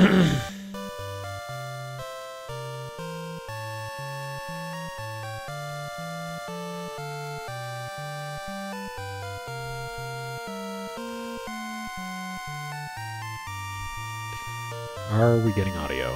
Are we getting audio?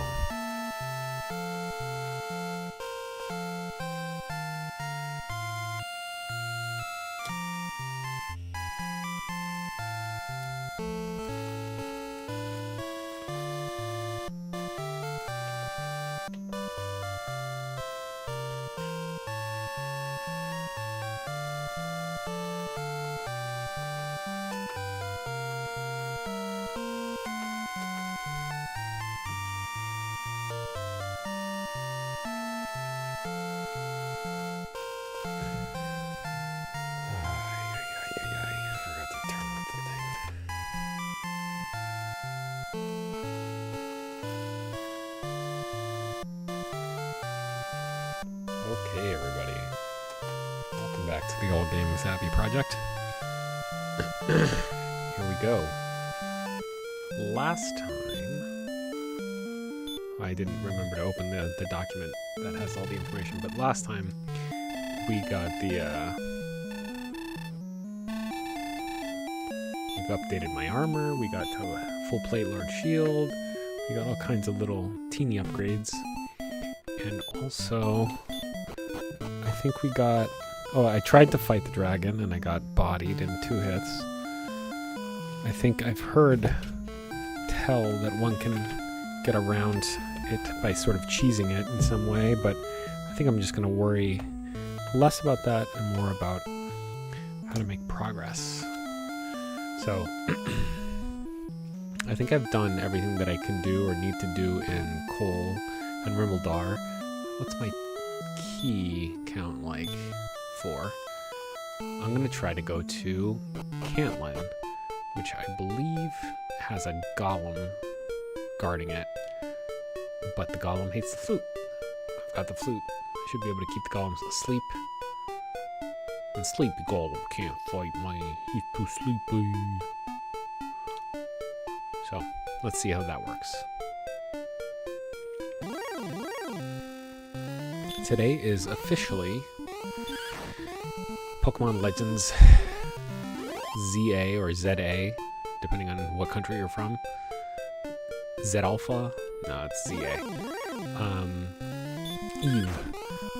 Okay, everybody. Welcome back to the Allgames Abbey project. Here we go. Last time, I didn't remember to open the document that has all the information, but last time we got we've updated my armor, we got to a full plate large shield, we got all kinds of little teeny upgrades, and also I think we got... Oh, I tried to fight the dragon and I got bodied in 2 hits. I think I've heard tell that one can get around it by sort of cheesing it in some way, but I think I'm just going to worry less about that and more about how to make progress. So, I think I've done everything that I can do or need to do in Cole and Rimmildar. What's my key count like? 4. I'm going to try to go to Cantlin, which I believe has a golem guarding it, but the golem hates the flute. I've got the flute. I should be able to keep the golems asleep. And sleepy golem can't fight me. He's too sleepy. So, let's see how that works. Today is officially Pokemon Legends ZA or ZA, depending on what country you're from. Z Alpha? No, it's ZA. Eve.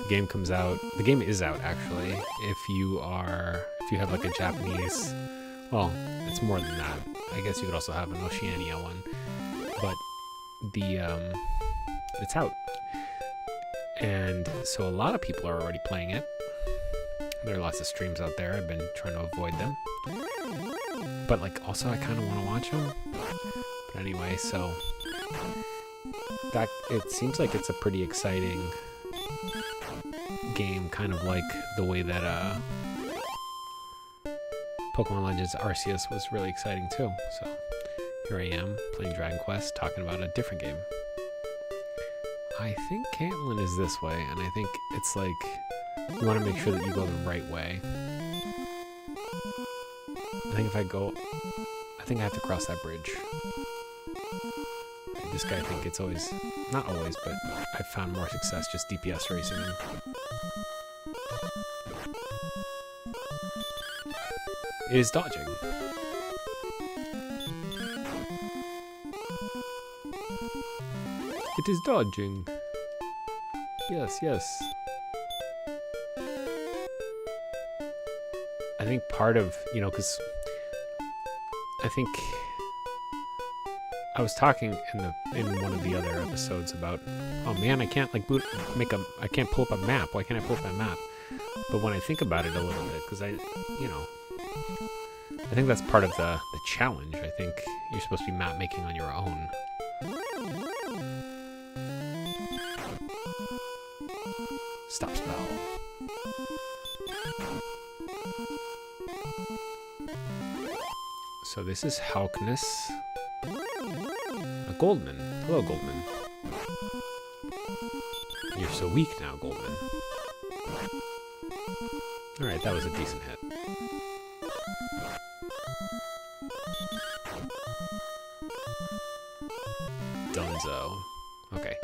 The game comes out. The game is out actually. If you have like a Japanese, well, it's more than that. I guess you could also have an Oceania one, but it's out. And so a lot of people are already playing it. There are lots of streams out there. I've been trying to avoid them. But like also I kind of want to watch them. But anyway, so that it seems like it's a pretty exciting game, kind of like the way that Pokemon Legends Arceus was really exciting too. So here I am playing Dragon Quest, talking about a different game. I think Cantlin is this way, and I think it's like you want to make sure that you go the right way. I think I think I have to cross that bridge. This guy, I think it's always, not always, but I've found more success just DPS racing him. It is dodging. It is dodging. Yes, yes. I think part of, because I think I was talking in one of the other episodes about, oh man, I can't I can't pull up a map. Why can't I pull up a map? But when I think about it a little bit, because I think that's part of the challenge. I think you're supposed to be map making on your own. Stop spell. So this is Halkness. A Goldman. Hello, Goldman. You're so weak now, Goldman. Alright, that was a decent hit. Done. Gonzo. Okay.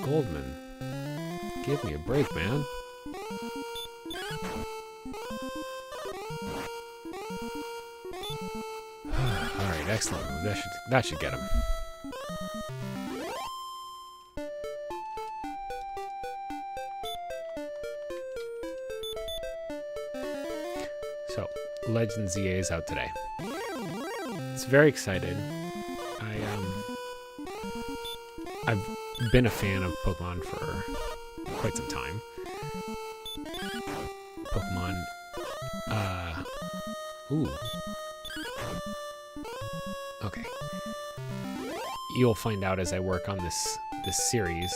Goldman. Give me a break, man. Alright, excellent. That should get him. So, Legends ZA is out today. It's very excited. I've been a fan of Pokemon for quite some time. Pokemon, ooh. Okay. You'll find out as I work on this series,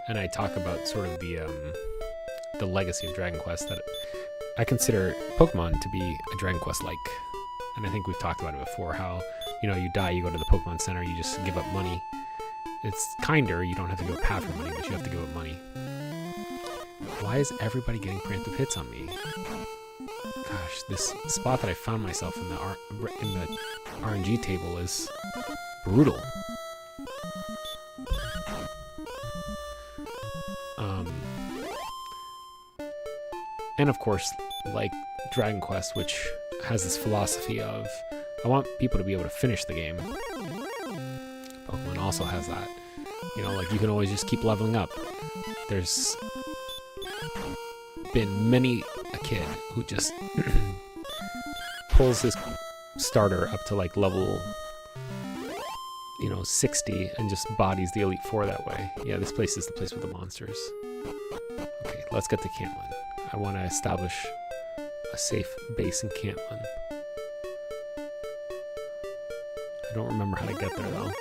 and I talk about sort of the legacy of Dragon Quest, that I consider Pokemon to be a Dragon Quest-like. And I think we've talked about it before, how, you know, you die, you go to the Pokemon Center, you just give up money. It's kinder, you don't have to give up half your money, but you have to give up money. Why is everybody getting preemptive hits on me? Gosh, this spot that I found myself in the RNG table is brutal. And of course, like Dragon Quest, which has this philosophy of, I want people to be able to finish the game. Pokemon also has that. You know, like, you can always just keep leveling up. There's been many a kid who just pulls his starter up to like level, 60 and just bodies the Elite Four that way. Yeah, this place is the place with the monsters. Okay, let's get to Cantlin. I want to establish a safe base in Cantlin. I don't remember how to get there though.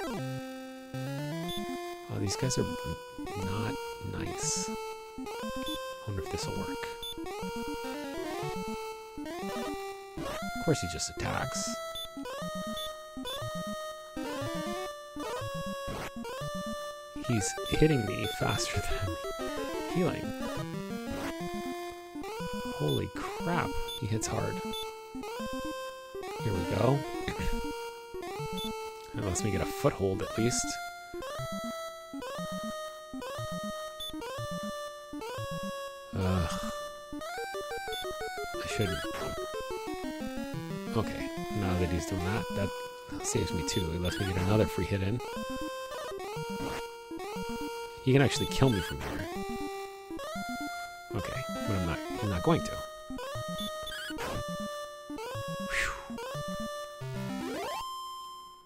Oh, these guys are not nice. I wonder if this will work. Of course he just attacks. He's hitting me faster than healing. Holy crap, he hits hard. Here we go. That lets me get a foothold at least. Ugh. I shouldn't. Okay, now that he's doing that, that saves me too. It lets me get another free hit in. He can actually kill me from here. Okay, but I'm not going to. Whew.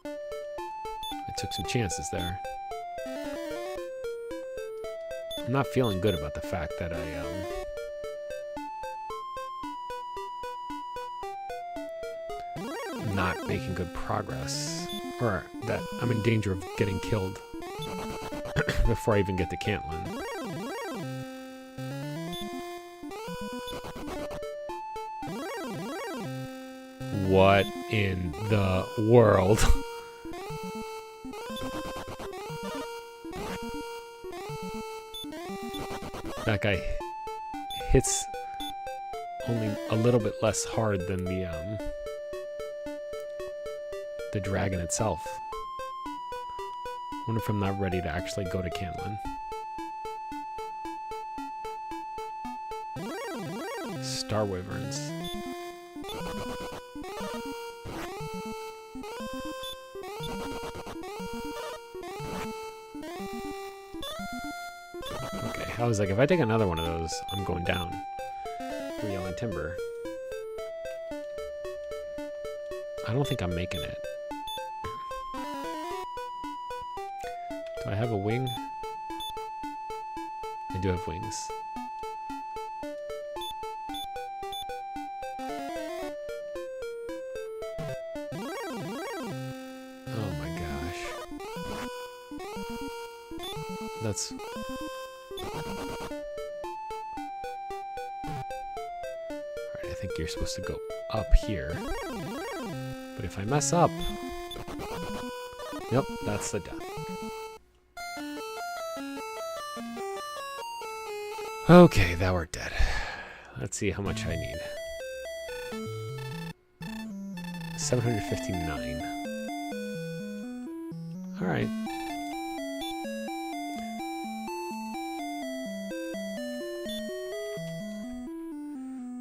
I took some chances there. I'm not feeling good about the fact that I'm not making good progress, or that I'm in danger of getting killed before I even get to Cantlin. What in the world? That guy hits only a little bit less hard than the dragon itself. I wonder if I'm not ready to actually go to Cantlin. Star Wyverns. Okay, I was like, if I take another one of those, I'm going down for Yelling Timber. I don't think I'm making it. Do I have a wing? I do have wings. Oh my gosh. That's... Alright, I think you're supposed to go up here. But if I mess up... Yep, that's the death. Okay, now we're dead. Let's see how much I need. 759. Alright.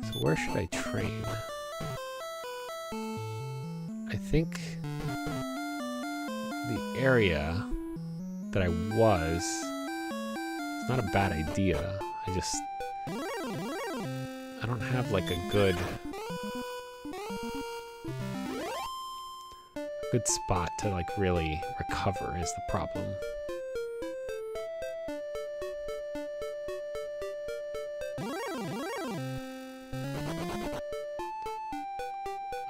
So where should I train? I think the area that I was, it's not a bad idea. I don't have like a good spot to like really recover is the problem.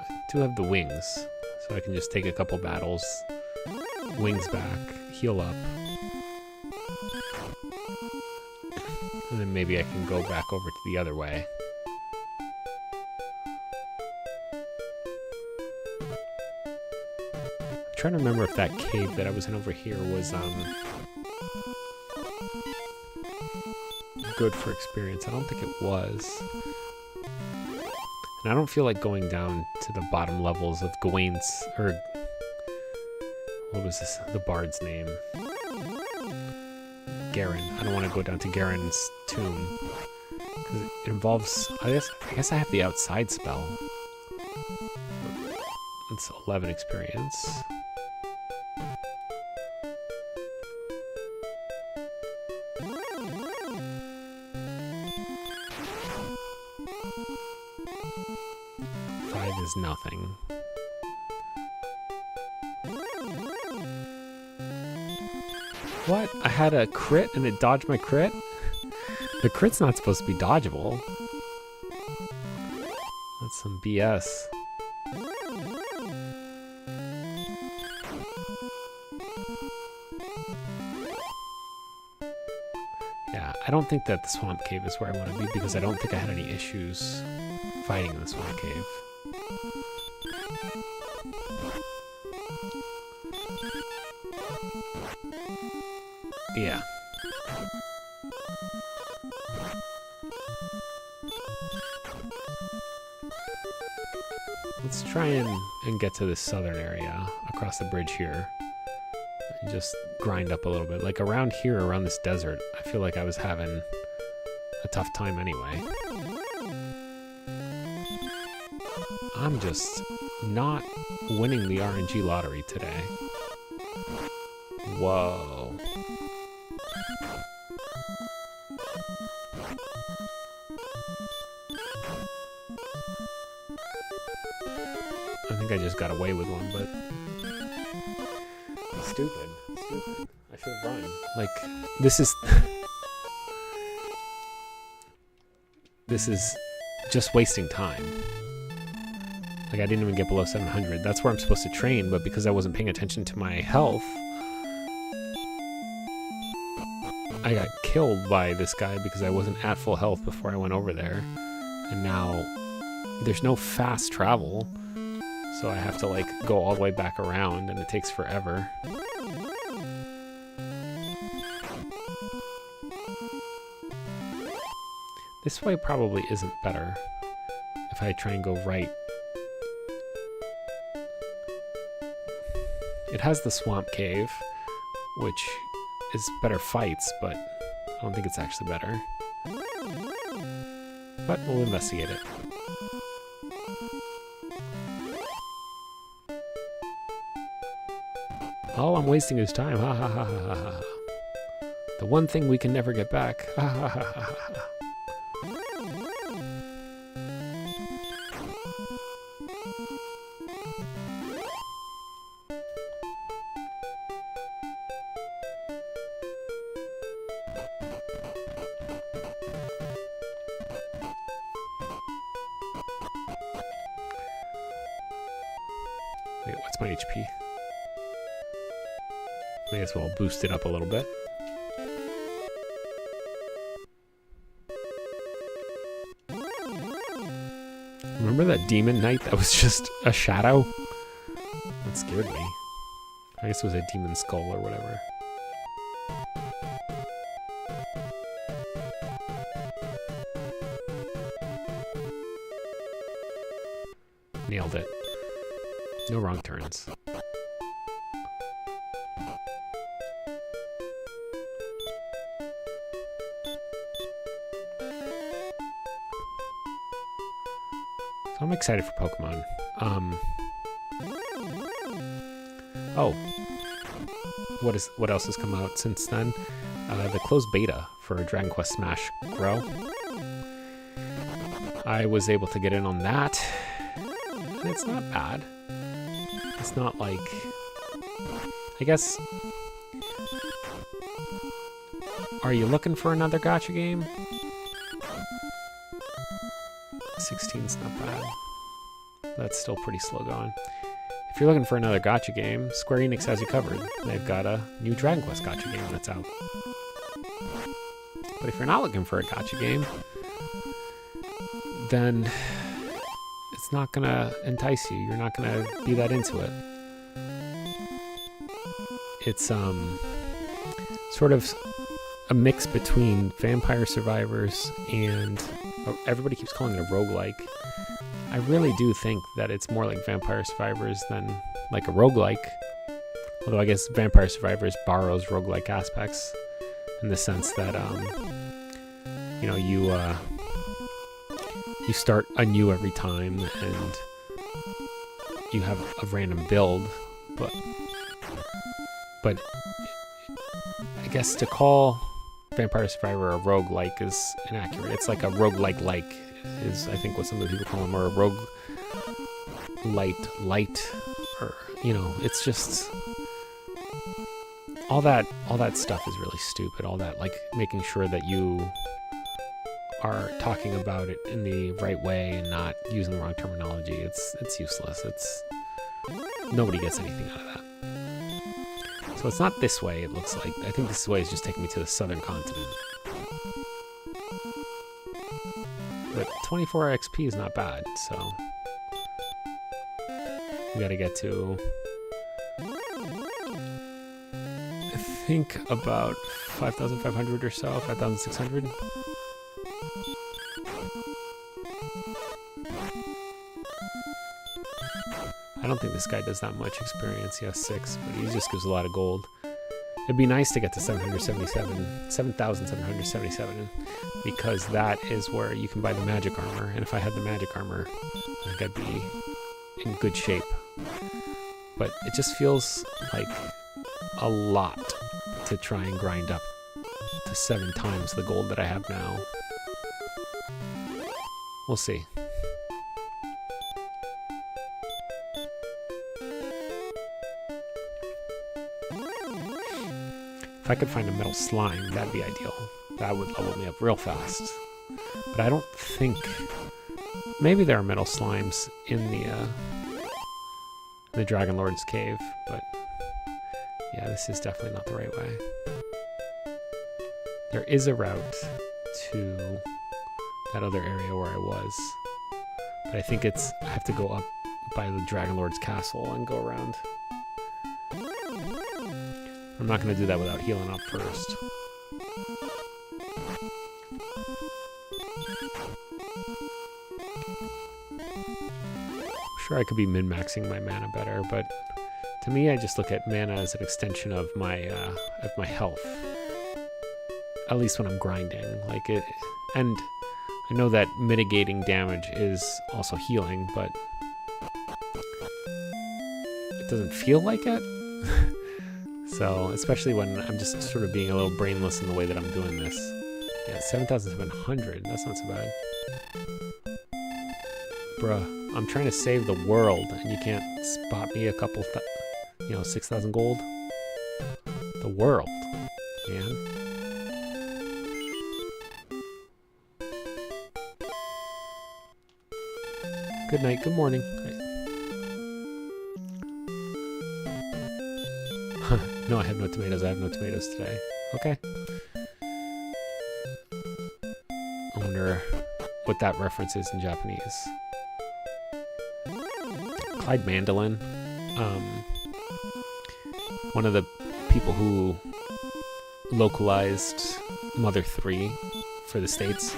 I do have the wings, so I can just take a couple battles, wings back, heal up, and then maybe I can go back over to the other way. I'm trying to remember if that cave that I was in over here was good for experience. I don't think it was. And I don't feel like going down to the bottom levels of Gawain's, or what was this, the bard's name? Garen. I don't want to go down to Garen's tomb, because it involves, I guess I have the outside spell. It's 11 experience. Is nothing. What? I had a crit and it dodged my crit? The crit's not supposed to be dodgeable. That's some BS. Yeah, I don't think that the swamp cave is where I want to be, because I don't think I had any issues fighting in the swamp cave. Yeah. Let's try and get to this southern area across the bridge here. And just grind up a little bit. Like around here, around this desert, I feel like I was having a tough time anyway. I'm just not winning the RNG lottery today. Whoa. I think I just got away with one, but stupid. I should have run. Like, this is this is just wasting time. Like, I didn't even get below 700. That's where I'm supposed to train, but because I wasn't paying attention to my health, I got killed by this guy because I wasn't at full health before I went over there. And now there's no fast travel, so I have to like go all the way back around, and it takes forever. This way probably isn't better if I try and go right. It has the swamp cave, which is better fights, but I don't think it's actually better. But we'll investigate it. Oh, I'm wasting his time. Ha ha ha ha ha. The one thing we can never get back. Ha ha ha ha ha. Wait, what's my HP? May as well boost it up a little bit. Remember that demon knight that was just a shadow? That scared me. I guess it was a demon skull or whatever. Nailed it. No wrong turns. So I'm excited for Pokemon. Oh, what else has come out since then? The closed beta for Dragon Quest Smash Grow. I was able to get in on that, and it's not bad. It's not like, I guess, are you looking for another gacha game? 16's not bad. That's still pretty slow going. If you're looking for another gacha game, Square Enix has you covered. They've got a new Dragon Quest gacha game that's out. But if you're not looking for a gacha game, then it's not gonna entice you. You're not gonna be that into it. It's sort of a mix between Vampire Survivors and everybody keeps calling it a roguelike. I really do think that it's more like Vampire Survivors than like a roguelike. Although I guess Vampire Survivors borrows roguelike aspects in the sense that you know, you start anew every time and you have a random build, but I guess to call Vampire Survivor a roguelike is inaccurate. It's like a roguelike is I think what some of the people call them, or a rogue light, or you know, it's just all that stuff is really stupid. All that, like, making sure that you are talking about it in the right way and not using the wrong terminology. It's useless. Nobody gets anything out of that. So it's not this way, it looks like. I think this way is just taking me to the southern continent. But 24 XP is not bad, so we gotta get to, I think, about 5,500 or so, 5,600. I don't think this guy does that much experience. He has 6, but he just gives a lot of gold. It'd be nice to get to 7,777, because that is where you can buy the magic armor. And if I had the magic armor, I think I'd be in good shape. But it just feels like a lot to try and grind up to 7 times the gold that I have now. We'll see. If I could find a metal slime, that'd be ideal. That would level me up real fast. But I don't think... Maybe there are metal slimes in the Dragon Lord's cave, but yeah, this is definitely not the right way. There is a route to that other area where I was, but I think I have to go up by the Dragon Lord's castle and go around. I'm not going to do that without healing up first. Sure, I could be min-maxing my mana better, but to me, I just look at mana as an extension of my health. At least when I'm grinding, like it. And I know that mitigating damage is also healing, but it doesn't feel like it. So, especially when I'm just sort of being a little brainless in the way that I'm doing this. Yeah, 7,700. That's not so bad. Bruh, I'm trying to save the world, and you can't spot me a couple, 6,000 gold? The world, man. Good night, good morning. No, I have no tomatoes. I have no tomatoes today. Okay. I wonder what that reference is in Japanese. Clyde Mandolin, one of the people who localized Mother 3 for the States,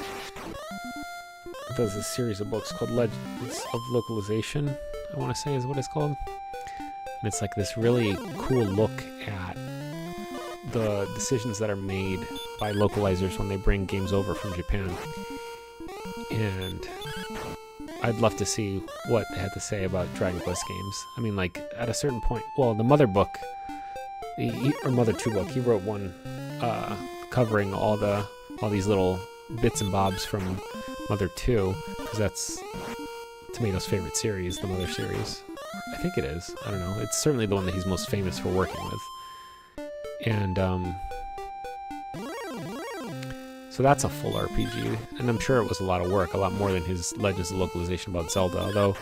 does a series of books called Legends of Localization, I want to say is what it's called. And it's like this really cool look at the decisions that are made by localizers when they bring games over from Japan. And I'd love to see what they had to say about Dragon Quest games. I mean, like, at a certain point, well, the Mother book, or Mother 2 book, he wrote one covering all these little bits and bobs from Mother 2, because that's Tomato's favorite series, the Mother series. I think it is. I don't know. It's certainly the one that he's most famous for working with. And so that's a full RPG, and I'm sure it was a lot of work, a lot more than his Legends of Localization about Zelda, although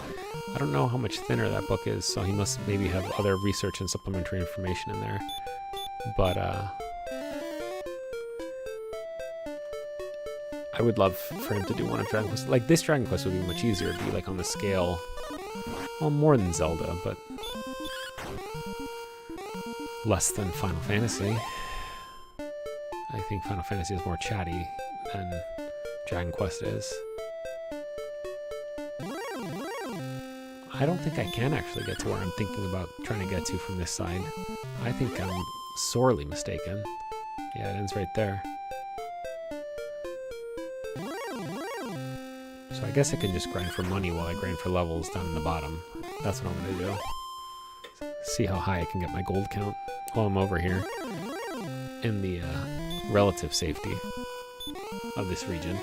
I don't know how much thinner that book is, so he must maybe have other research and supplementary information in there. But I would love for him to do one of Dragon Quest. Like, this Dragon Quest would be much easier. It'd be like on the scale, well, more than Zelda, but less than Final Fantasy. I think Final Fantasy is more chatty than Dragon Quest is. I don't think I can actually get to where I'm thinking about trying to get to from this side. I think I'm sorely mistaken. Yeah, it ends right there. So I guess I can just grind for money while I grind for levels down in the bottom. That's what I'm going to do. See how high I can get my gold count while I'm over here in the relative safety of this region.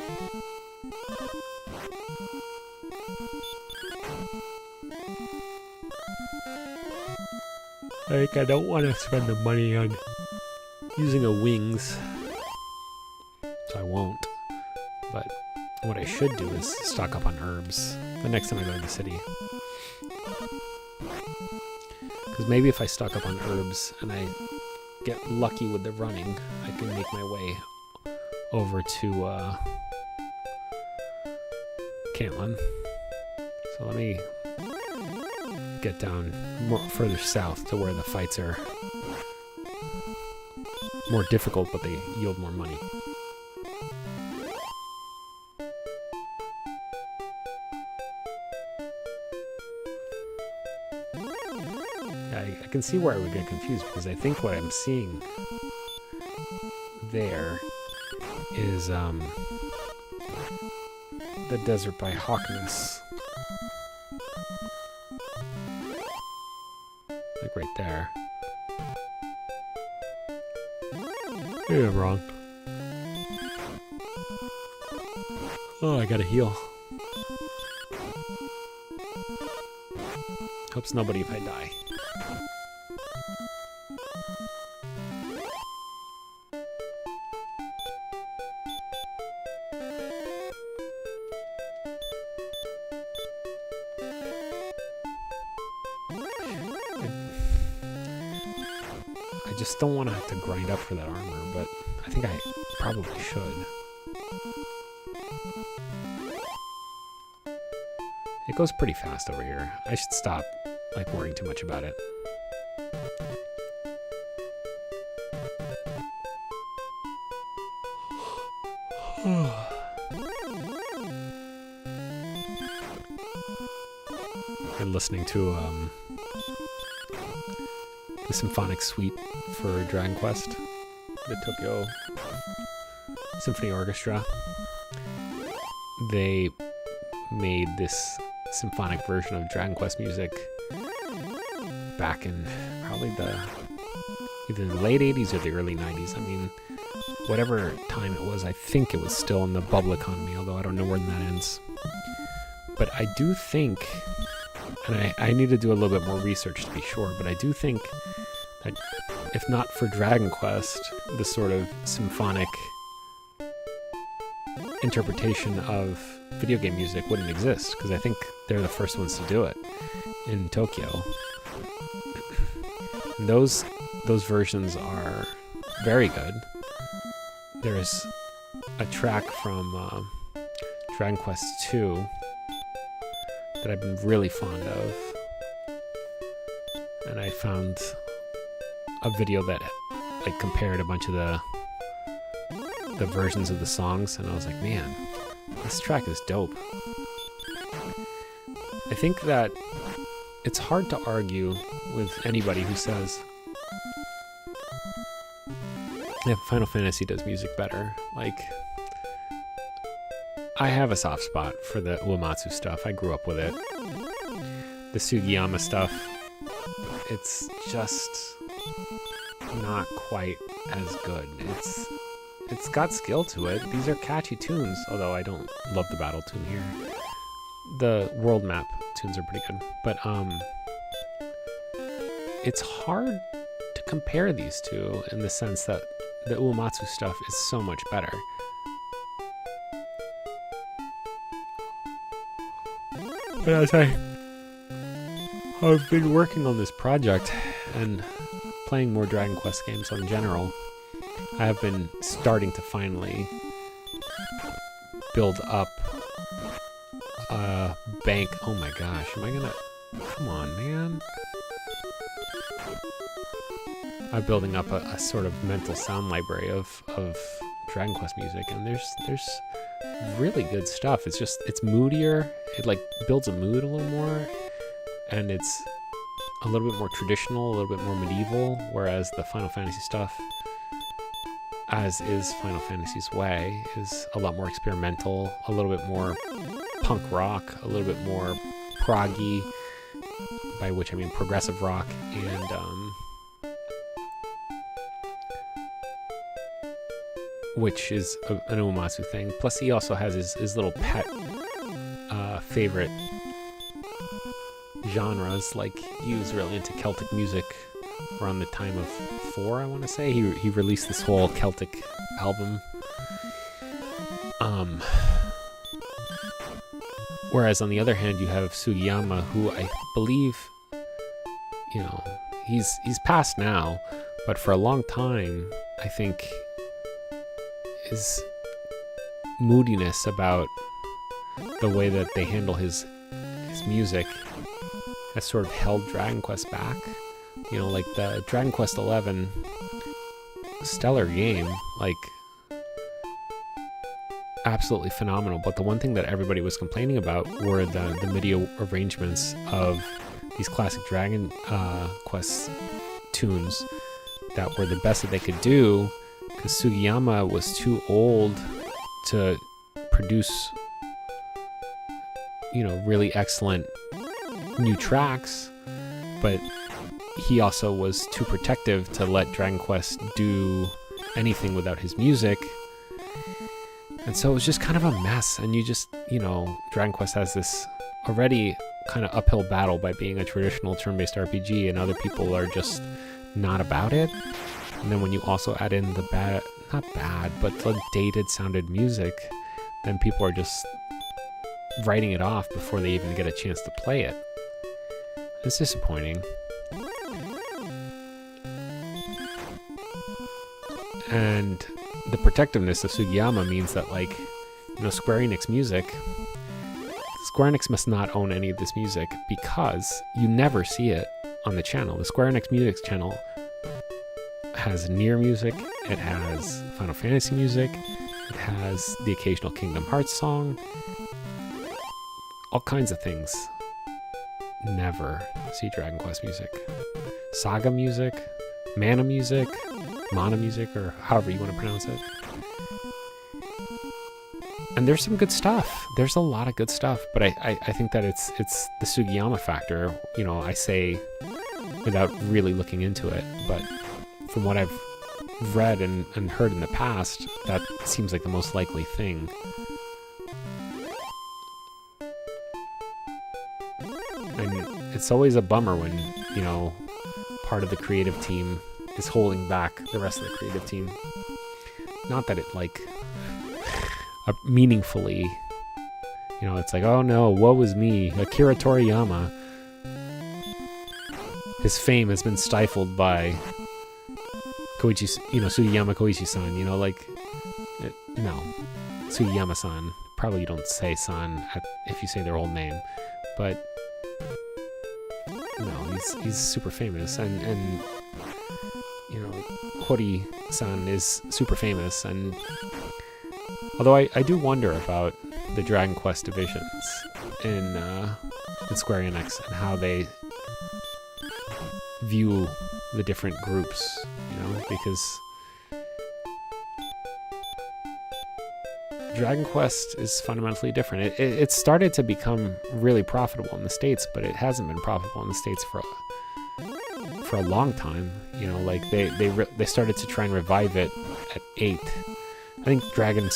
Like, I don't want to spend the money on using a wings, so I won't. But what I should do is stock up on herbs the next time I go to the city. Because maybe if I stock up on herbs and I get lucky with the running, I can make my way over to Cantland. So let me get down further south to where the fights are more difficult, but they yield more money. I can see where I would get confused, because I think what I'm seeing there is the desert by Hawkness. Like right there. Maybe I'm wrong. Oh, I gotta heal. Helps nobody if I die. I just don't want to have to grind up for that armor, but I think I probably should. It goes pretty fast over here. I should stop, like, worrying too much about it. Been listening to the symphonic suite for Dragon Quest, the Tokyo Symphony Orchestra. They made this symphonic version of Dragon Quest music back in probably either the late 80s or the early 90s. I mean, whatever time it was, I think it was still in the bubble economy, although I don't know when that ends. But I do think, and I need to do a little bit more research to be sure, but I do think that if not for Dragon Quest, this sort of symphonic interpretation of video game music wouldn't exist, because I think they're the first ones to do it in Tokyo. And those versions are very good. There's a track from Dragon Quest 2 that I've been really fond of, and I found a video that like compared a bunch of the versions of the songs, and I was like, man, this track is dope. I think that it's hard to argue with anybody who says that Final Fantasy does music better. Like, I have a soft spot for the Uematsu stuff. I grew up with it. The Sugiyama stuff, it's just not quite as good. It's got skill to it. These are catchy tunes, although I don't love the battle tune here. The world map tunes are pretty good, but it's hard to compare these two in the sense that the Uematsu stuff is so much better. But as I've been working on this project and playing more Dragon Quest games in general, I have been starting to finally build up a bank. Oh my gosh, am I gonna... Come on, man. I'm building up a sort of mental sound library of Dragon Quest music, and there's really good stuff. It's moodier. It like builds a mood a little more, and it's a little bit more traditional, a little bit more medieval, whereas the Final Fantasy stuff, as is Final Fantasy's way, is a lot more experimental, a little bit more punk rock, a little bit more proggy, by which I mean progressive rock, and which is an Uematsu thing. Plus he also has his little pet favorite genres. Like, he was really into Celtic music around the time of 4, I want to say. He released this whole Celtic album. Whereas on the other hand, you have Sugiyama, who I believe, you know, he's passed now, but for a long time, I think his moodiness about the way that they handle his music has sort of held Dragon Quest back. You know, like the Dragon Quest 11 stellar game, like absolutely phenomenal, but the one thing that everybody was complaining about were the MIDI arrangements of these classic Dragon Quest tunes that were the best that they could do, because Sugiyama was too old to produce, you know, really excellent new tracks, but he also was too protective to let Dragon Quest do anything without his music. And so it was just kind of a mess, and you just, you know, Dragon Quest has this already kind of uphill battle by being a traditional turn-based RPG, and other people are just not about it. And then when you also add in the not bad, but the dated sounded music, then people are just writing it off before they even get a chance to play it. It's disappointing. And the protectiveness of Sugiyama means that, like, you know, Square Enix must not own any of this music, because you never see it on the channel. The Square Enix music channel has Nier music, it has Final Fantasy music, it has the occasional Kingdom Hearts song, all kinds of things. Never see Dragon Quest music. Saga music, Mana music, or however you want to pronounce it. And there's some good stuff. There's a lot of good stuff, but I think that it's the Sugiyama factor, you know, I say without really looking into it, but from what I've read and heard in the past, that seems like the most likely thing. And it's always a bummer when, you know, part of the creative team is holding back the rest of the creative team. Not that it, like, meaningfully, you know, it's like, oh no, woe is me, Akira Toriyama. His fame has been stifled by Koichi, you know, Sugiyama Koichi-san, you know, like, no, Sugiyama-san. Probably you don't say san if you say their old name, but no, he's super famous, and you know, Hori-san is super famous, and although I do wonder about the Dragon Quest divisions in Square Enix and how they view the different groups, you know, because Dragon Quest is fundamentally different. It started to become really profitable in the States, but it hasn't been profitable in the States for a long time. You know, like they started to try and revive it at 8. I think Dragon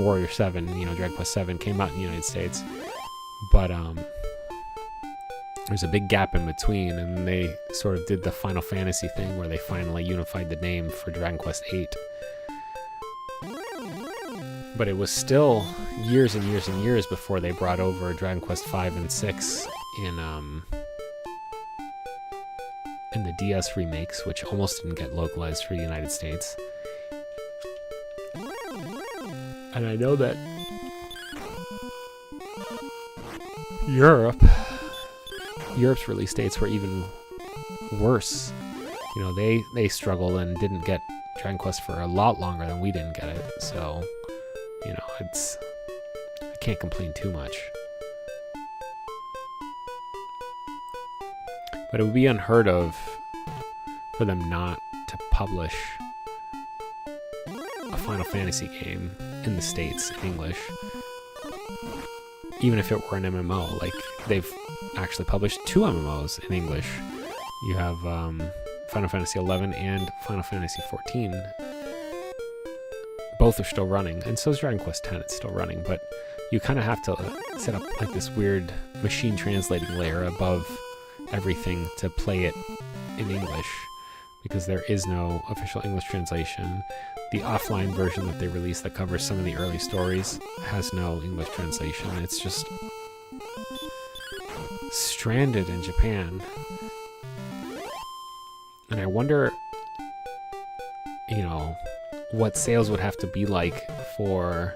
Warrior 7, you know, Dragon Quest 7 came out in the United States, but there's a big gap in between, and they sort of did the Final Fantasy thing where they finally unified the name for Dragon Quest 8. But it was still years and years and years before they brought over Dragon Quest 5 and 6 in the DS remakes, which almost didn't get localized for the United States. And I know that Europe's release dates were even worse. You know, they struggled and didn't get Dragon Quest for a lot longer than we didn't get it. So, you know, I can't complain too much. But it would be unheard of for them not to publish a Final Fantasy game in the States in English, even if it were an MMO. Like, they've actually published 2 MMOs in English. You have Final Fantasy 11 and Final Fantasy 14. Both are still running, and so is Dragon Quest 10. It's still running, but you kind of have to set up like this weird machine translating layer above everything to play it in English, because there is no official English translation. The offline version that they released that covers some of the early stories has no English translation. It's just stranded in Japan. And I wonder, you know, what sales would have to be like for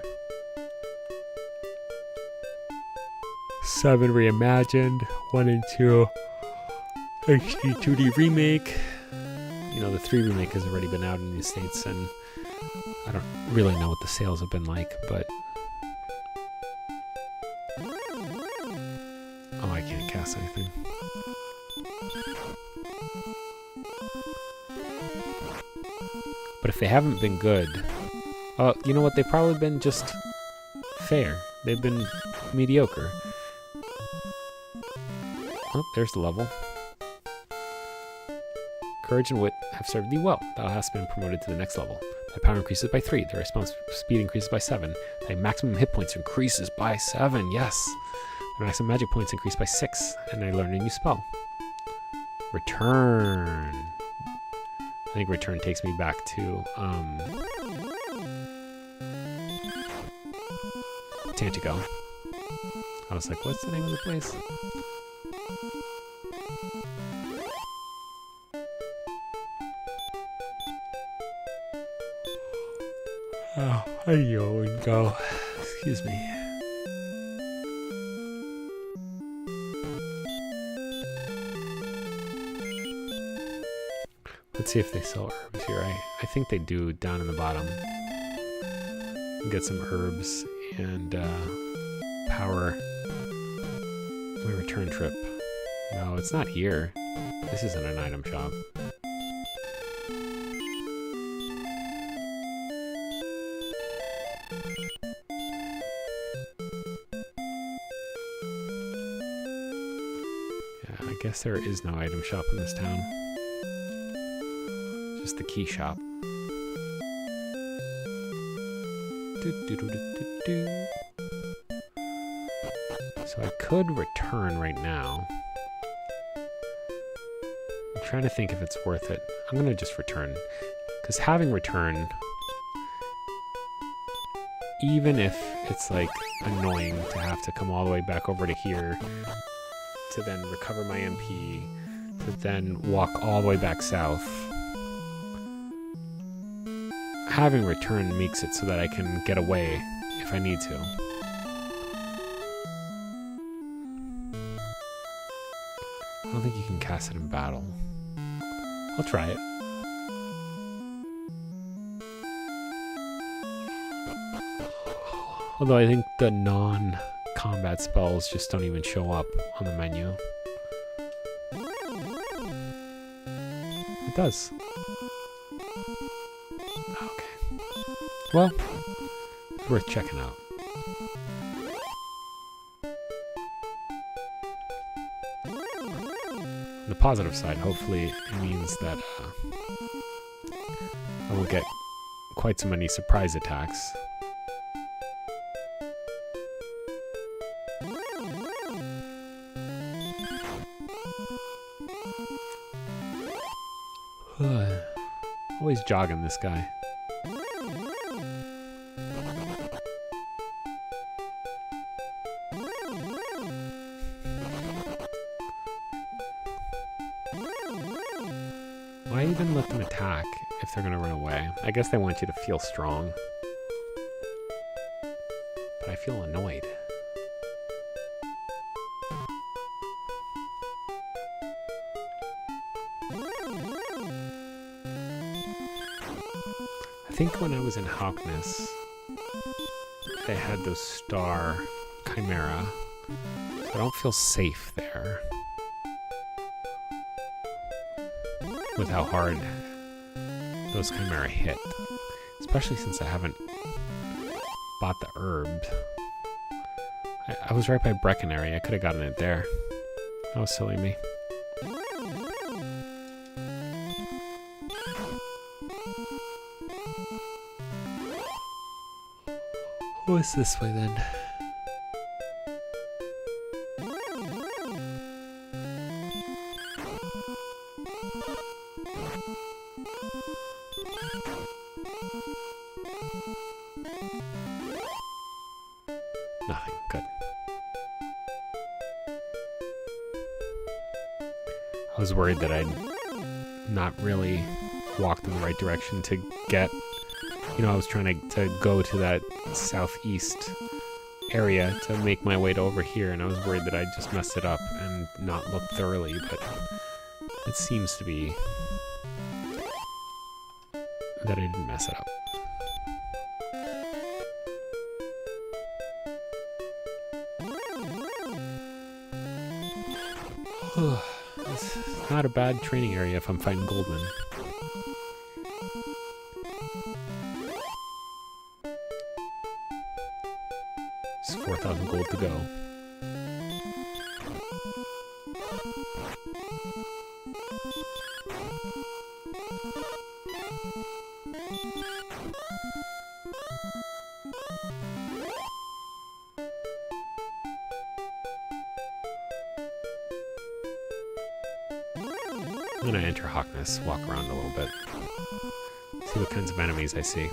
7 Reimagined, 1 and 2 HD 2D Remake. You know, the 3 Remake has already been out in the States, and I don't really know what the sales have been like, but... Oh, I can't cast anything. But if they haven't been good... you know what? They've probably been just fair. They've been mediocre. Oh, there's the level. Courage and wit have served thee well. Thou hast been promoted to the next level. Thy power increases by 3. Thy response speed increases by 7. Thy maximum hit points increases by 7. Yes. Thy maximum magic points increase by 6. And I learned a new spell. Return. I think return takes me back to Tantigo. I was like, what's the name of the place? Oh, I and go. Excuse me. Let's see if they sell herbs here. I think they do down in the bottom. Get some herbs and power my return trip. No, it's not here. This isn't an item shop. I guess there is no item shop in this town. Just the key shop. So I could return right now. I'm trying to think if it's worth it. I'm gonna just return. Because having return, even if it's like annoying to have to come all the way back over to here to then recover my MP, to then walk all the way back south. Having return makes it so that I can get away if I need to. I don't think you can cast it in battle. I'll try it. Although I think the non-combat spells just don't even show up on the menu. It does. Okay. Well, It's worth checking out. On the positive side, hopefully it means that I won't get quite so many surprise attacks. Always jogging, this guy. Why even let them attack if they're gonna run away? I guess they want you to feel strong. But I feel annoyed. I think when I was in Hawkness, they had those star chimera, so I don't feel safe there with how hard those chimera hit, especially since I haven't bought the herb. I was right by Breckenary. I could have gotten it there. That was silly of me. What's this way then? Nothing. Good. I was worried that I'd not really walked in the right direction to get, you know, I was trying to go to that southeast area to make my way to over here, and I was worried that I'd just messed it up and not looked thoroughly, but it seems to be that I didn't mess it up. It's not a bad training area if I'm fighting Goldman. It's 4,000 gold to go. I'm gonna enter Hawkness, walk around a little bit, see what kinds of enemies I see.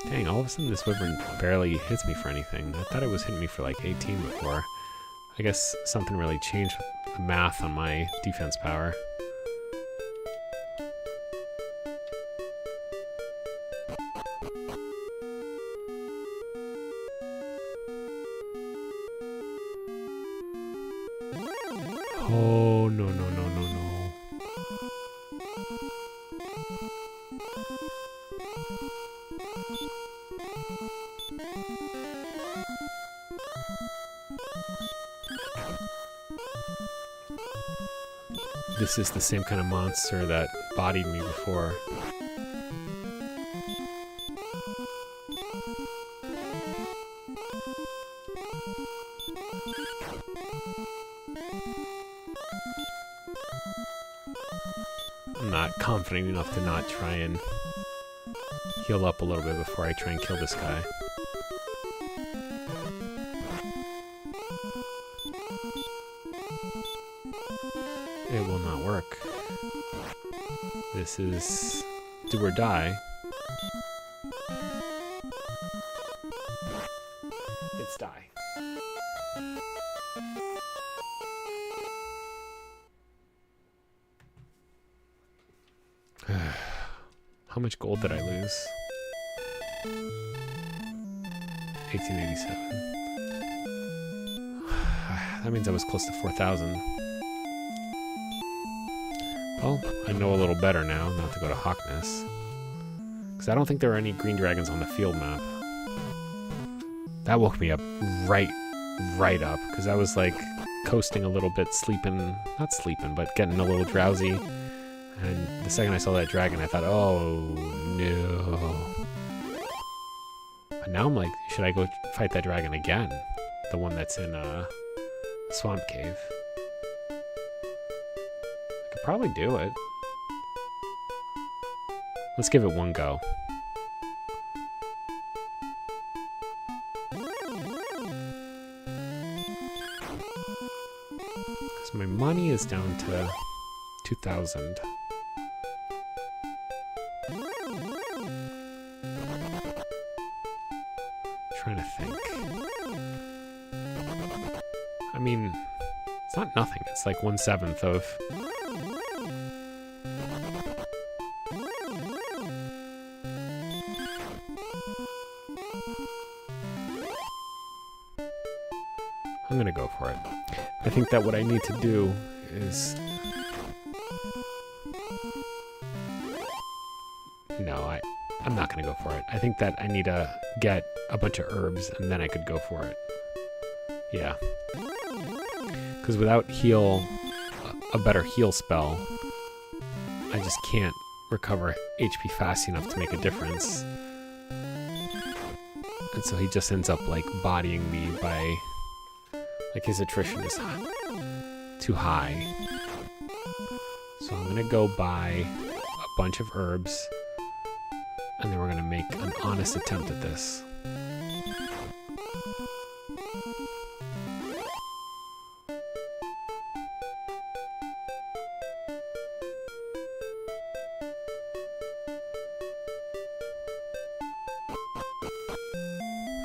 Dang, all of a sudden this wyvern barely hits me for anything. I thought it was hitting me for like 18 before. I guess something really changed with the math on my defense power. Oh, no, no, no, no, no. This is the same kind of monster that bodied me before. I'm not confident enough to not try and heal up a little bit before I try and kill this guy. It will not work. This is do or die. It's die. How much gold did I lose? 1887. That means I was close to 4,000. Well, I know a little better now not to go to Hawkness. Because I don't think there are any green dragons on the field map. That woke me up right up. Because I was like coasting a little bit, sleeping, not sleeping, but getting a little drowsy. And the second I saw that dragon, I thought, oh no. But now I'm like, should I go fight that dragon again? The one that's in Swamp Cave. I could probably do it. Let's give it one go. Because my money is down to 2,000. Trying to think. I mean, it's not nothing. It's like 1/7 of. I'm gonna go for it. I think that what I need to do is. No, I'm not gonna go for it. I think that I need to get a bunch of herbs and then I could go for it. Yeah. Because without a better heal spell, I just can't recover HP fast enough to make a difference. And so he just ends up like bodying me by, like his attrition is too high. So I'm gonna go buy a bunch of herbs and then we're gonna make an honest attempt at this.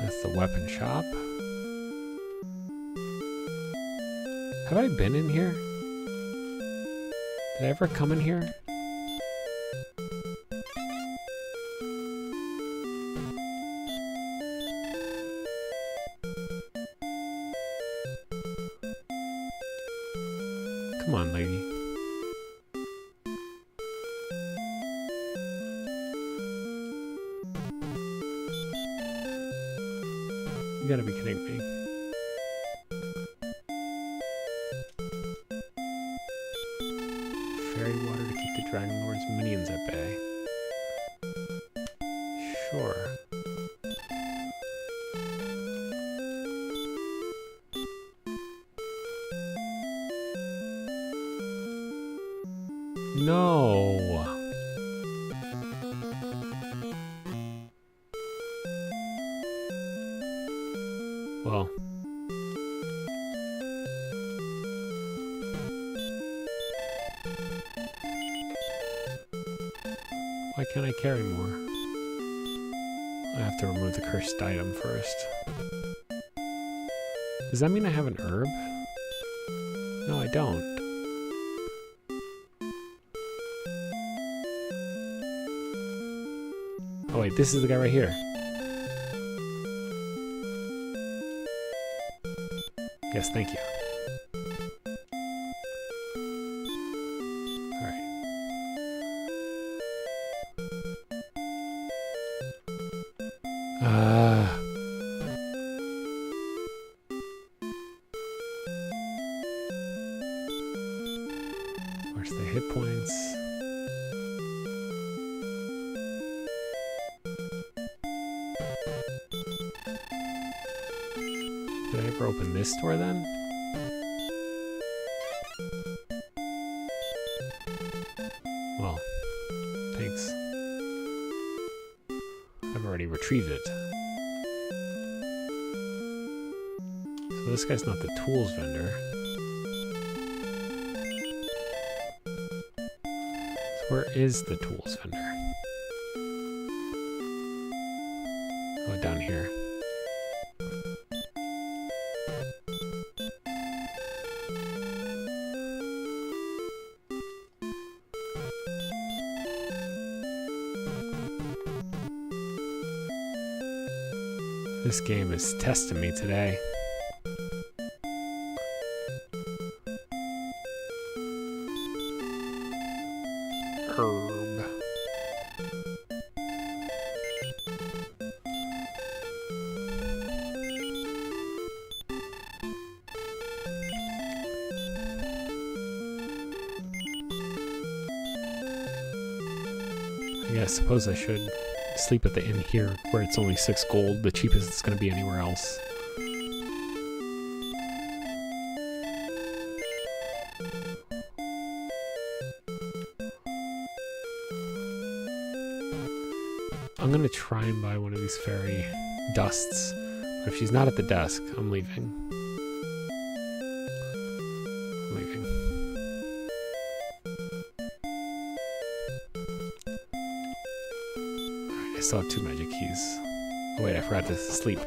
That's the weapon shop. Have I been in here? Did I ever come in here? Come on, lady. You gotta be kidding me. Fairy water to keep the Dragon Lord's minions at bay. Sure. No. Well. Why can't I carry more? I have to remove the cursed item first. Does that mean I have an herb? No, I don't. Oh wait, this is the guy right here. Yes, thank you. Alright. Where's the hit points? Did I ever open this door then? Well, thanks. I've already retrieved it. So this guy's not the tools vendor. So where is the tools vendor? Oh, down here. This game is testing me today. Herb. Yeah, I suppose I should sleep at the inn here, where it's only 6 gold, the cheapest it's going to be anywhere else. I'm going to try and buy one of these fairy dusts. But if she's not at the desk, I'm leaving. I'm leaving. Alright, I still have 2 magic keys. Oh wait, I forgot to sleep.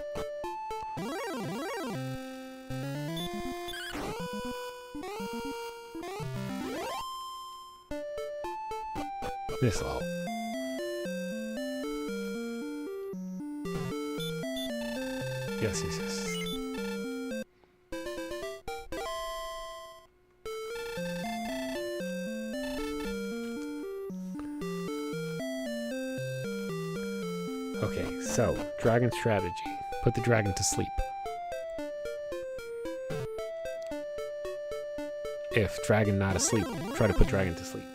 This'll help. Yes, yes, yes. Okay, so, dragon strategy. Put the dragon to sleep. If dragon not asleep, try to put dragon to sleep.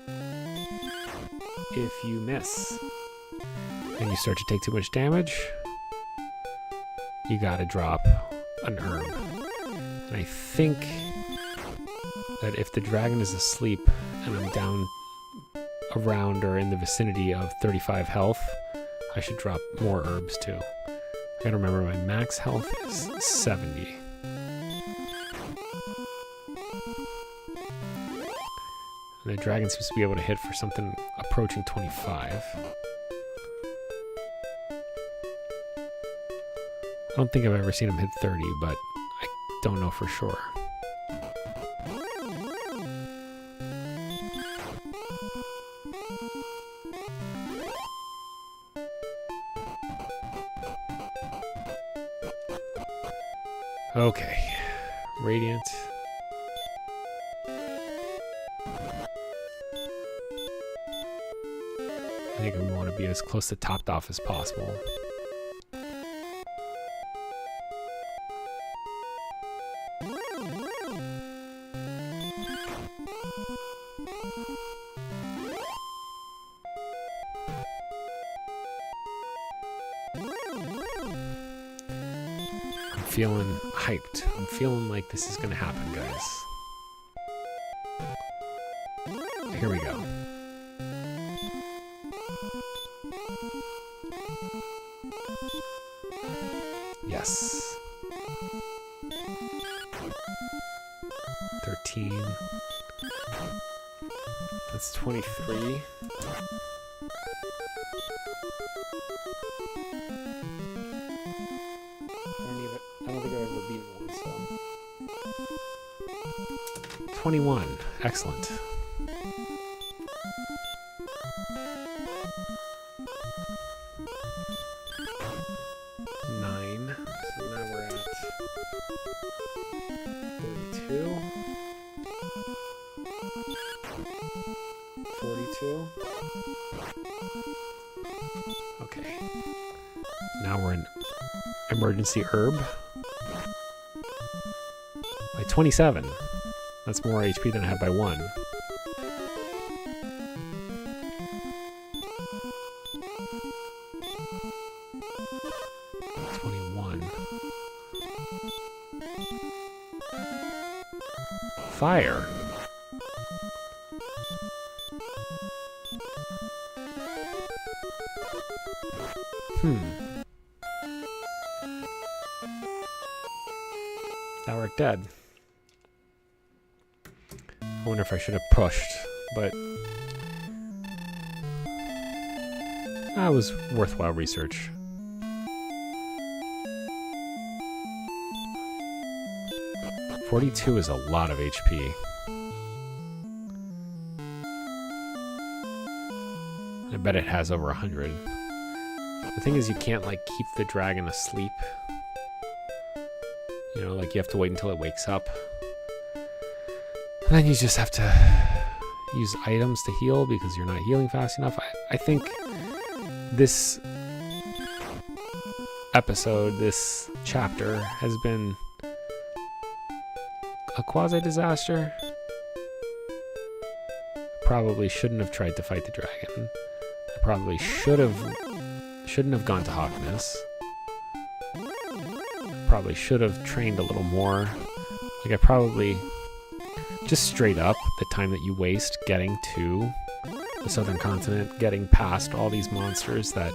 If you miss, and you start to take too much damage, you gotta drop an herb. And I think that if the dragon is asleep and I'm down around or in the vicinity of 35 health, I should drop more herbs too. I gotta remember my max health is 70. And the dragon seems to be able to hit for something approaching 25. I don't think I've ever seen him hit 30, but I don't know for sure. Okay, Radiant. I think we want to be as close to topped off as possible. Feeling hyped. I'm feeling like this is gonna happen, guys. Here we go. Yes. 13. That's 23. I don't think I've ever beaten one, so. 21. Excellent. Nine. So now we're at 32. 42. Okay. Now we're in emergency herb. By 27. That's more HP than I had by 1. Fire. Now we're dead. I wonder if I should have pushed, but that was worthwhile research. $42 is a lot of HP. I bet it has over 100. The thing is, you can't, like, keep the dragon asleep. You know, like, you have to wait until it wakes up. And then you just have to use items to heal because you're not healing fast enough. I think this episode, this chapter, has been a quasi-disaster. Probably shouldn't have tried to fight the dragon. I Probably shouldn't have gone to Hawkness. Probably should have trained a little more. Like I probably, just straight up, the time that you waste getting to the southern continent, getting past all these monsters that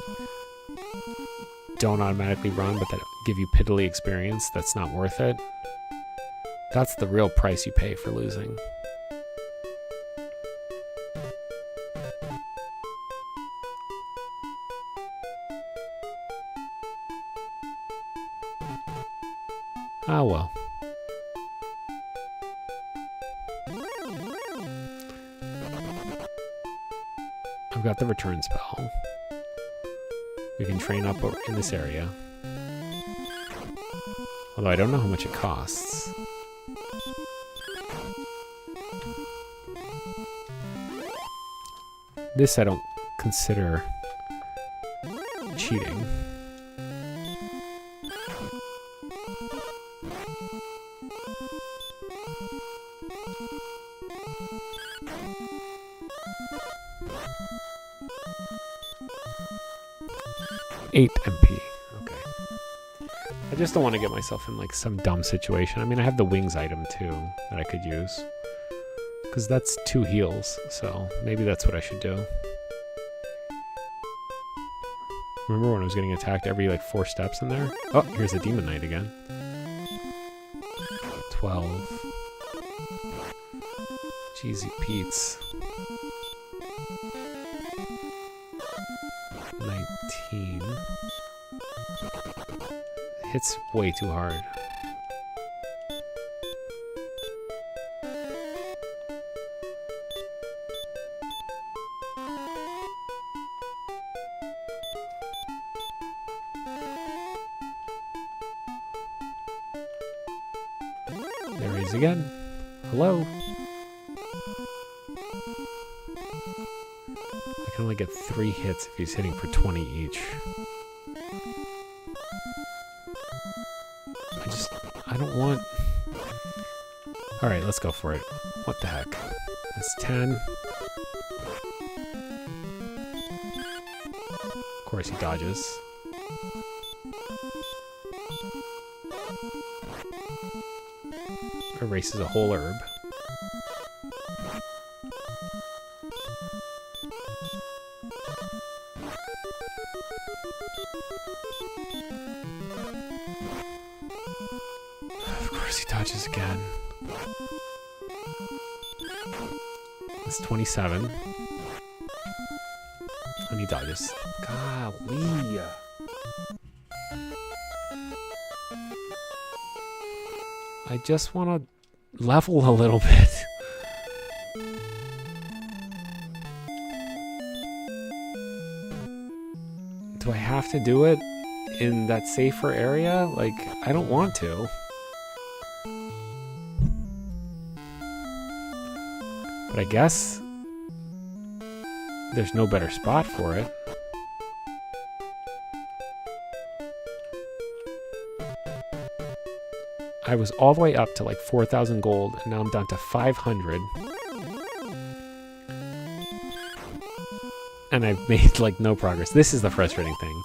don't automatically run but that give you piddly experience, that's not worth it. That's the real price you pay for losing. Ah, well. I've got the return spell. We can train up in this area. Although I don't know how much it costs. This I don't consider cheating. $8 MP. Okay. I just don't want to get myself in like some dumb situation. I mean, I have the wings item too that I could use. Because that's 2 heals, so maybe that's what I should do. Remember when I was getting attacked every like 4 steps in there? Oh, here's a Demon Knight again. 12. Jeezy Pete's. 19. Hits way too hard. There he is again. Hello. I can only get 3 hits if he's hitting for 20 each. I don't want... Alright, let's go for it. What the heck? That's 10. Of course he dodges. Erases a whole herb. Of course he dodges again. It's 27. And he dodges. Golly. I just want to level a little bit. Do I have to do it in that safer area? Like, I don't want to. But I guess there's no better spot for it. I was all the way up to like 4,000 gold, and now I'm down to 500. And I've made like no progress. This is the frustrating thing.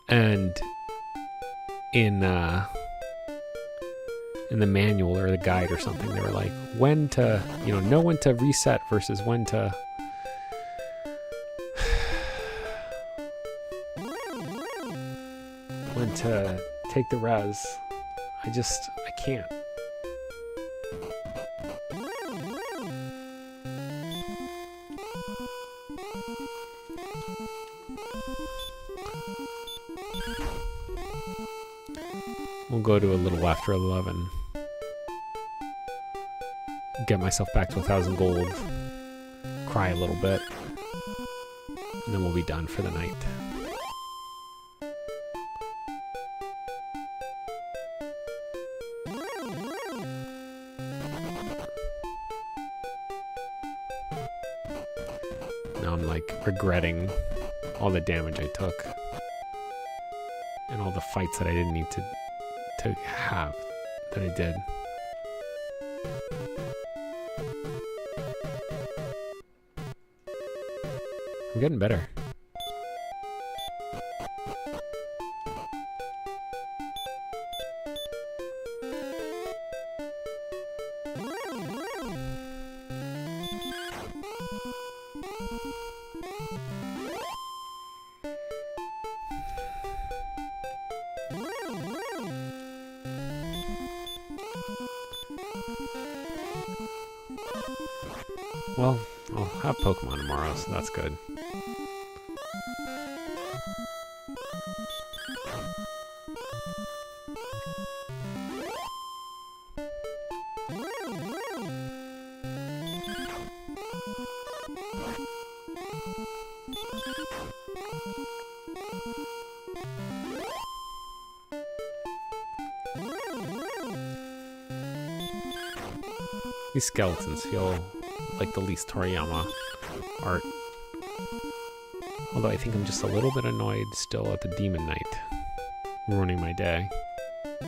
And in the manual or the guide or something, they were like, when to, know when to reset versus when to... when to take the res. I can't. We'll go to a little after 11. Get myself back to 1,000 gold. Cry a little bit. And then we'll be done for the night. Now I'm like regretting all the damage I took. And all the fights that I didn't need to have that I did. I'm getting better. Well, I'll have Pokemon tomorrow, so that's good. These skeletons feel like the least Toriyama art. Although I think I'm just a little bit annoyed still at the Demon Knight ruining my day. I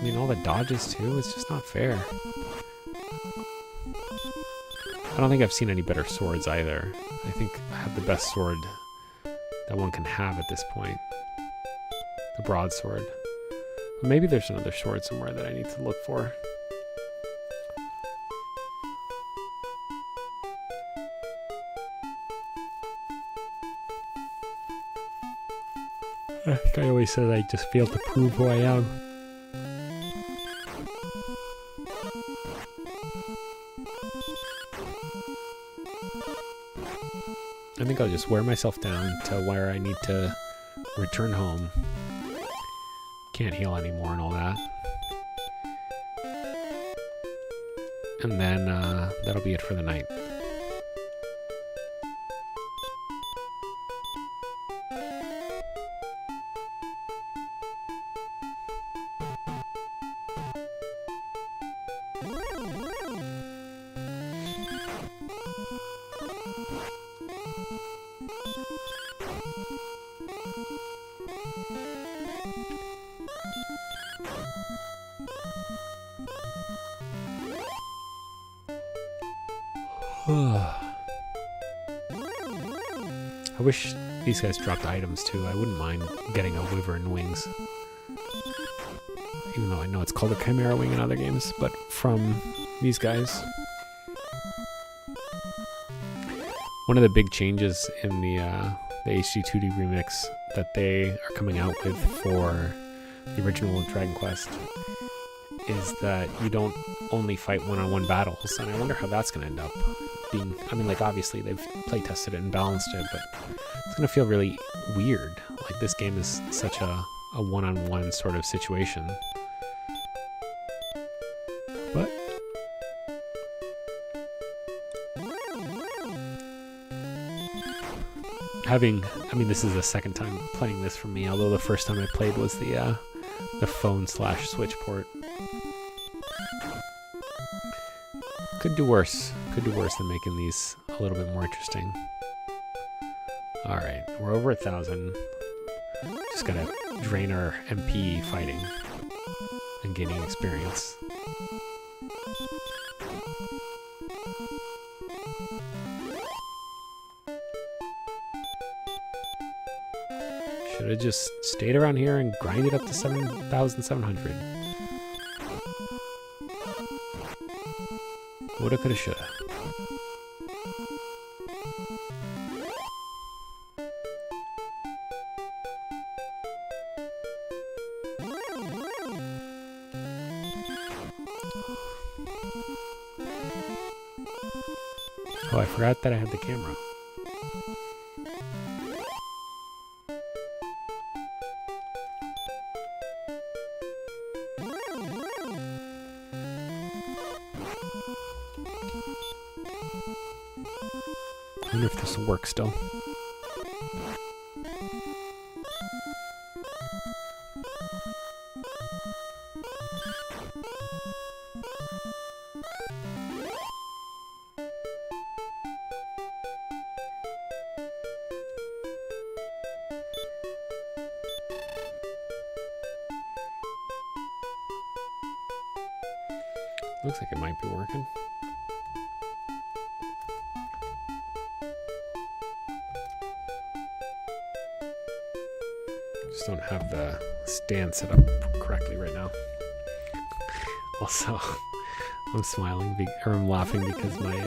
mean, all the dodges too, it's just not fair. I don't think I've seen any better swords either. I think I have the best sword that one can have at this point. The broadsword. But maybe there's another sword somewhere that I need to look for. Like I always said, I just failed to prove who I am. I think I'll just wear myself down to where I need to return home. Can't heal anymore and all that. And then that'll be it for the night. I wish these guys dropped items too. I wouldn't mind getting a wyvern wings. Even though I know it's called a chimera wing in other games, but from these guys. One of the big changes in the HD2D remix that they are coming out with for the original Dragon Quest is that you don't only fight one-on-one battles, and I wonder how that's going to end up being. I mean, like, obviously they've play-tested it and balanced it, but it's going to feel really weird. Like, this game is such a one-on-one sort of situation. But I mean, this is the second time playing this for me, although the first time I played was the phone/Switch port. Could do worse. Could do worse than making these a little bit more interesting. Alright, we're over 1,000. Just gotta drain our MP fighting and gaining experience. Should have just stayed around here and grinded up to 7,700. Woulda, coulda, shoulda. Oh, I forgot that I had the camera. I wonder if this will work still. Looks like it might be working. Just don't have the stand set up correctly right now. Also, I'm smiling or I'm laughing because my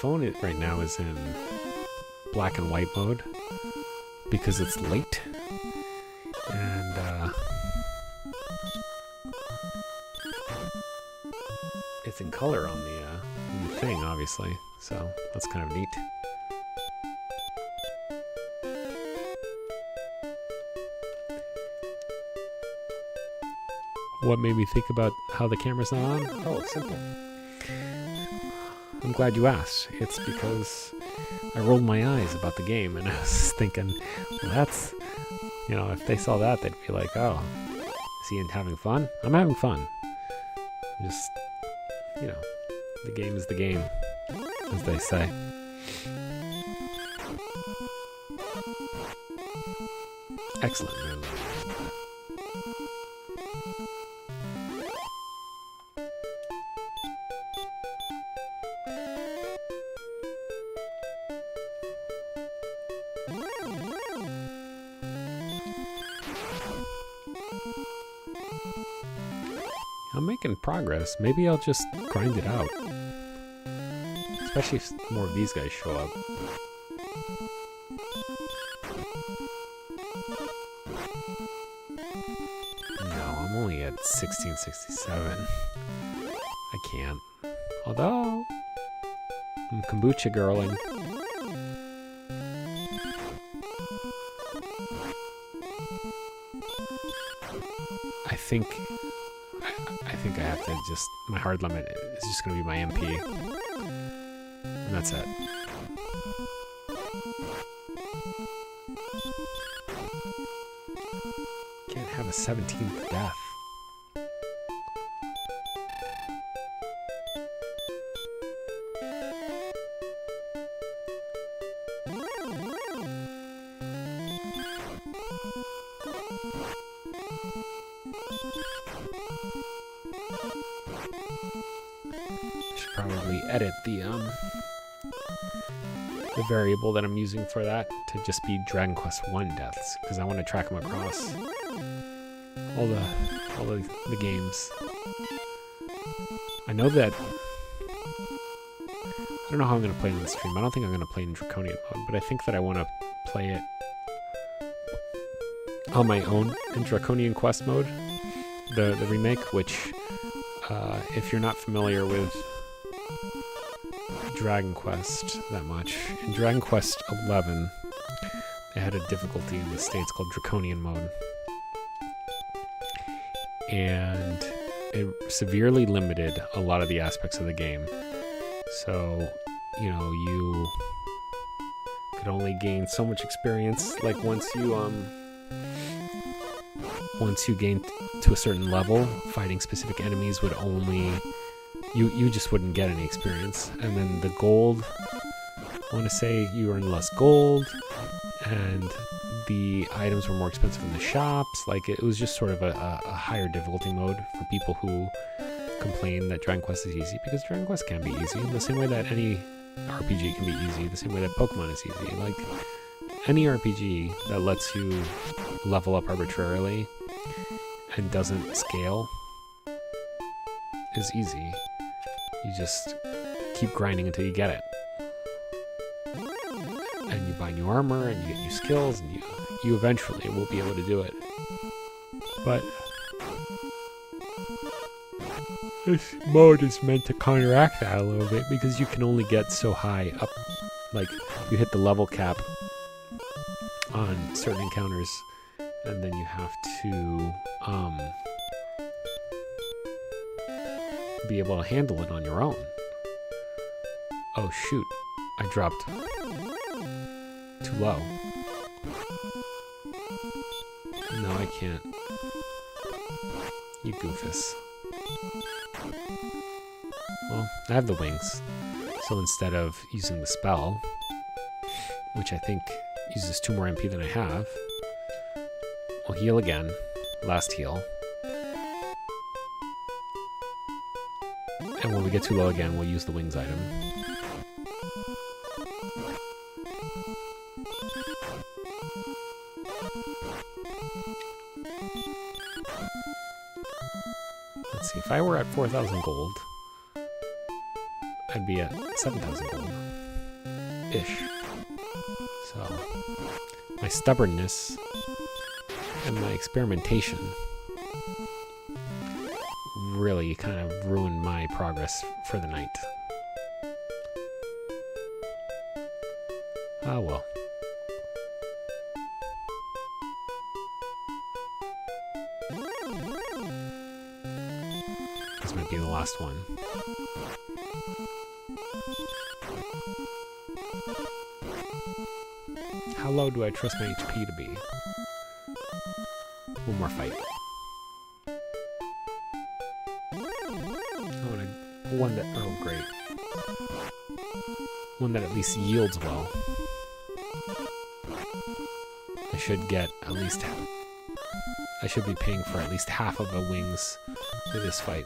phone right now is in black and white mode because it's late, and it's in color on the thing, obviously. So that's kind of neat. What made me think about how the camera's not on? Oh, simple. I'm glad you asked. It's because I rolled my eyes about the game, and I was thinking, well, that's, you know, if they saw that, they'd be like, oh, is he having fun? I'm having fun. Just, you know, the game is the game, as they say. Excellent move. I'm making progress. Maybe I'll just grind it out. Especially if more of these guys show up. No, I'm only at 1667. I can't. Although, I'm kombucha girling. I think I have to just, my hard limit is just going to be my MP. And that's it. Can't have a 17th death. Probably edit the variable that I'm using for that to just be Dragon Quest 1 deaths, because I want to track them across all the games. I know that I don't know how I'm going to play it on the stream. I don't think I'm going to play in Draconian mode, but I think that I want to play it on my own in Draconian Quest mode, the remake, which if you're not familiar with Dragon Quest that much, in Dragon Quest 11 they had a difficulty in the States called Draconian mode, and it severely limited a lot of the aspects of the game. So, you know, you could only gain so much experience. Like once you gained to a certain level, fighting specific enemies would only you just wouldn't get any experience. And then the gold, I want to say you earn less gold, and the items were more expensive in the shops. Like it was just sort of a higher difficulty mode for people who complain that Dragon Quest is easy, because Dragon Quest can be easy in the same way that any RPG can be easy, the same way that Pokemon is easy. Like any RPG that lets you level up arbitrarily and doesn't scale is easy. You just keep grinding until you get it. And you buy new armor and you get new skills, and you eventually will be able to do it. But this mode is meant to counteract that a little bit, because you can only get so high up. Like, you hit the level cap on certain encounters, and then you have to be able to handle it on your own. Oh shoot, I dropped too low. No, I can't. You goofus. Well, I have the wings, so instead of using the spell, which I think uses 2 more MP than I have, I'll heal again. Last heal. And when we get too low again, we'll use the wings item. Let's see, if I were at 4,000 gold, I'd be at 7,000 gold-ish. So, my stubbornness and my experimentation really kind of ruined my progress for the night. Ah, well. This might be the last one. How low do I trust my HP to be? One more fight. One that, oh great. One that at least yields well. I should get at least, I should be paying for at least half of the wings for this fight.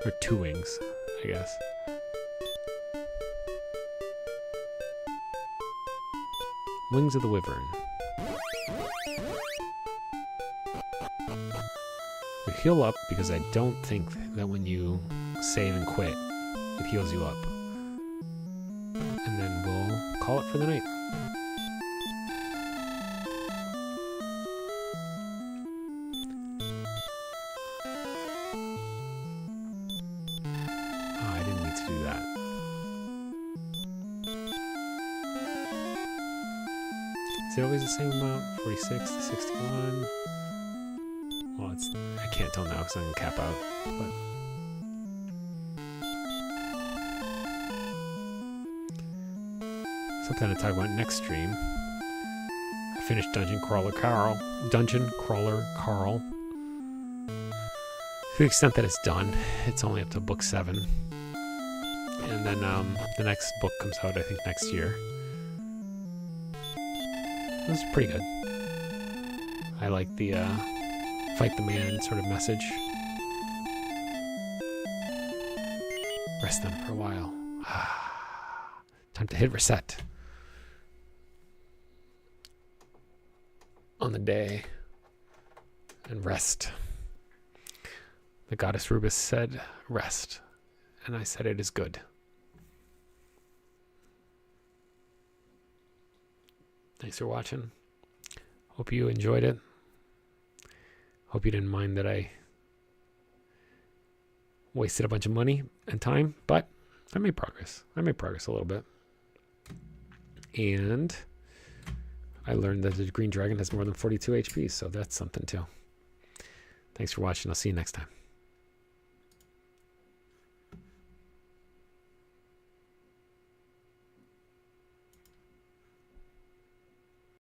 Or 2 wings, I guess. Wings of the Wyvern. We heal up because I don't think that when you save and quit, it heals you up. And then we'll call it for the night. Oh, I didn't need to do that. Is it always the same amount? 46 to 61? Well, I can't tell now because I'm going to cap out. But something to talk about next stream. I finished Dungeon Crawler Carl. To the extent that it's done, it's only up to book 7. And then the next book comes out, I think, next year. It was pretty good. I like the fight the man sort of message. Rest them for a while. Time to hit reset. On the day. And rest. The goddess Rubus said, rest. And I said it is good. Thanks for watching. Hope you enjoyed it. Hope you didn't mind that I wasted a bunch of money and time, but I made progress. I made progress a little bit. And I learned that the green dragon has more than 42 HP, so that's something too. Thanks for watching. I'll see you next time.